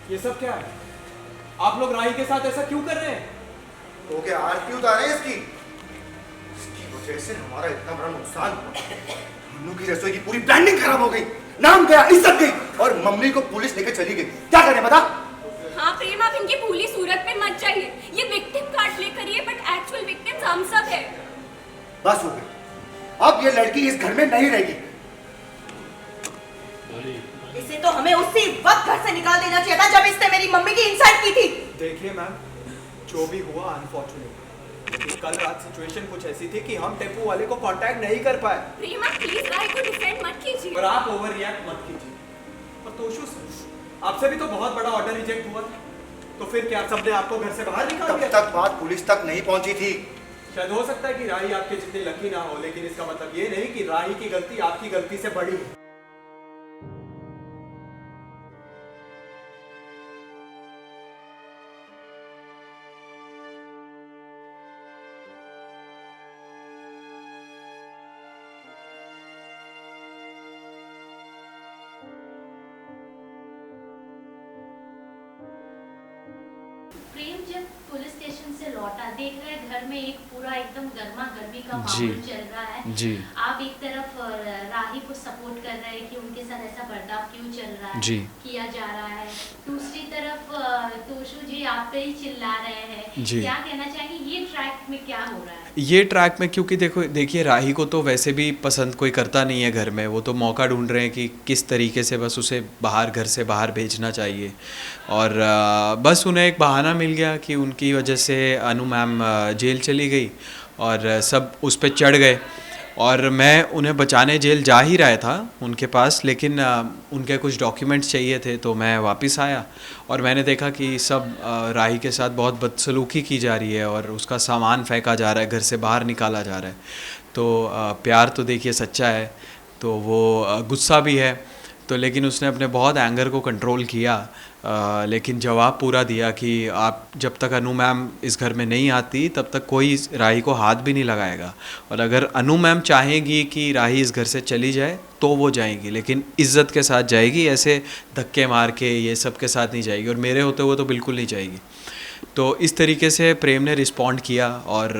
ये सब क्या है? आप लोग राही के साथ ऐसा क्यों कर रहे हैं? तो क्या आरती उतारे इसकी वजह से हमारा इतना बड़ा नुकसान हुआ। मन्नू की रसोई की पूरी ब्रांडिंग खराब हो गई, नाम गया, इज्जत गई, और मम्मी को पुलिस लेकर चली गई। क्या करें बता? हाँ प्रेम, आप इनकी भूली सूरत में मत जाइए। ये विक्टिम कार्ड प्ले करिए, बट एक्चुअल विक्टिम्स हम सब है। बस हो गई, अब ये लड़की इस घर में नहीं रहेगी। इसे तो हमें उसी वक्त घर से निकाल देना चाहिए था जब इसने मेरी मम्मी की इंसल्ट की थी। देखिए मैम, जो भी हुआ अनफॉर्चुनेट, लेकिन कल रात सिचुएशन कुछ ऐसी थी कि हम टेम्पो वाले को कांटेक्ट नहीं कर पाए। प्रेम, आप प्लीज राही को डिफेंड मत कीजिए। पर आप ओवर रिएक्ट मत कीजिए। और तोशु सर, आपसे भी तो बहुत बड़ा ऑर्डर रिजेक्ट हुआ था, तो फिर क्या सबने आपको घर से बाहर निकाल तब दिया? तक बात पुलिस तक नहीं पहुंची थी। शायद हो सकता है कि राही आपके जितनी लकी ना हो, लेकिन इसका मतलब ये नहीं कि राही की गलती आपकी गलती से बड़ी है। प्रेम जब पुलिस स्टेशन से लौटा, देख रहे हैं घर में एक पूरा एकदम गर्मा गर्मी का जी। माहौल चल रहा है। जी। आप एक तरफ राही को सपोर्ट कर रहे हैं कि उनके साथ ऐसा बर्ताव क्यों चल रहा है, जी। किया जा रहा है। दूसरी तरफ तोशु जी आप पे ही चिल्ला रहे हैं। जी। क्या कहना चाहेंगे, ये ट्रैक में क्या हो रहा है? ये ट्रैक में, क्योंकि देखिए राही को तो वैसे भी पसंद कोई करता नहीं है घर में, वो तो मौका ढूंढ रहे हैं कि किस तरीके से बस उसे बाहर, घर से बाहर भेजना चाहिए। और बस उन्हें एक बहाना मिल गया कि उनकी वजह से अनु मैम जेल चली गई और सब उस पर चढ़ गए। और मैं उन्हें बचाने जेल जा ही रहा था उनके पास, लेकिन उनके कुछ डॉक्यूमेंट्स चाहिए थे, तो मैं वापस आया और मैंने देखा कि सब राही के साथ बहुत बदसलूकी की जा रही है और उसका सामान फेंका जा रहा है, घर से बाहर निकाला जा रहा है। तो प्यार तो देखिए सच्चा है, तो वो गुस्सा भी है, तो लेकिन उसने अपने बहुत एंगर को कंट्रोल किया, लेकिन जवाब पूरा दिया कि आप जब तक अनु मैम इस घर में नहीं आती तब तक कोई राही को हाथ भी नहीं लगाएगा, और अगर अनु मैम चाहेगी कि राही इस घर से चली जाए तो वो जाएगी, लेकिन इज़्ज़त के साथ जाएगी, ऐसे धक्के मार के ये सब के साथ नहीं जाएगी, और मेरे होते हुए तो बिल्कुल नहीं जाएगी। तो इस तरीके से प्रेम ने रिस्पॉन्ड किया और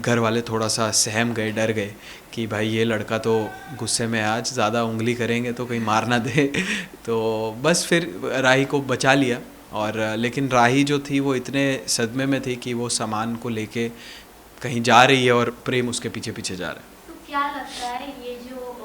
घर वाले थोड़ा सा सहम गए, डर गए कि भाई ये लड़का तो गुस्से में आज ज़्यादा उंगली करेंगे तो कहीं मार ना दे। तो बस फिर राही को बचा लिया, और लेकिन राही जो थी वो इतने सदमे में थी कि वो सामान को लेके कहीं जा रही है और प्रेम उसके पीछे पीछे जा रहा है। तो क्या लगता है, ये जो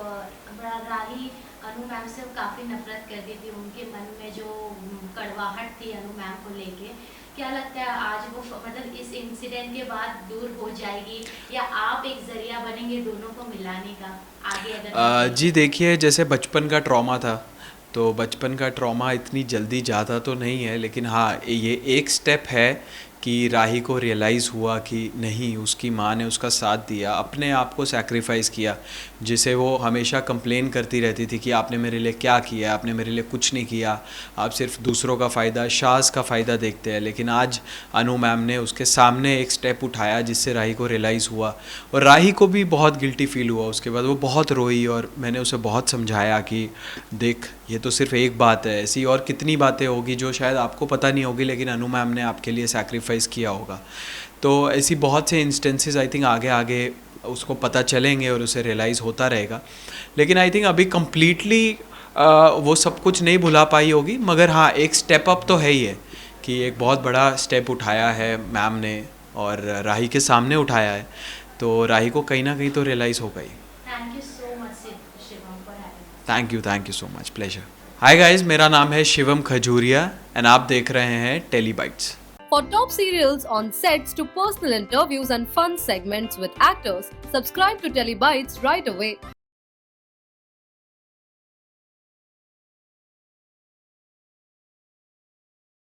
राही अनु मैम से काफ़ी नफरत करती थी, उनके मन में जो कड़वाहट थी अनु मैम को लेके, क्या लगता है आज वो मतलब इस इंसिडेंट के बाद दूर हो जाएगी, या आप एक जरिया बनेंगे दोनों को मिलाने का आगे? अगर जी देखिए, जैसे बचपन का ट्रॉमा था, तो बचपन का ट्रॉमा इतनी जल्दी जाता तो नहीं है, लेकिन हाँ ये एक स्टेप है कि राही को रियलाइज़ हुआ कि नहीं, उसकी माँ ने उसका साथ दिया, अपने आप को सैक्रिफाइस किया, जिसे वो हमेशा कंप्लेन करती रहती थी कि आपने मेरे लिए क्या किया, आपने मेरे लिए कुछ नहीं किया, आप सिर्फ दूसरों का फ़ायदा, शाज़ का फ़ायदा देखते हैं। लेकिन आज अनु मैम ने उसके सामने एक स्टेप उठाया जिससे राही को रियलाइज़ हुआ, और राही को भी बहुत गिल्टी फील हुआ। उसके बाद वो बहुत रोई और मैंने उसे बहुत समझाया कि देख, ये तो सिर्फ एक बात है, ऐसी और कितनी बातें होगी जो शायद आपको पता नहीं होगी, लेकिन अनु मैम ने आपके लिए सैक्रिफाइस किया होगा। तो ऐसी बहुत से इंस्टेंसेस आई थिंक आगे आगे उसको पता चलेंगे और उसे रियलाइज़ होता रहेगा। लेकिन आई थिंक अभी कम्प्लीटली वो सब कुछ नहीं भुला पाई होगी, मगर हाँ एक स्टेप अप तो है ही है कि एक बहुत बड़ा स्टेप उठाया है मैम ने और राही के सामने उठाया है, तो राही को कहीं ना कहीं तो रियलाइज़ होगा ही। Thank you so much Shivam for having. Thank you so much, pleasure. Hi guys, मेरा नाम है शिवम खजूरिया एंड आप देख रहे हैं Telebytes. For top serials on sets to personal interviews and fun segments with actors, subscribe to Telebytes right away.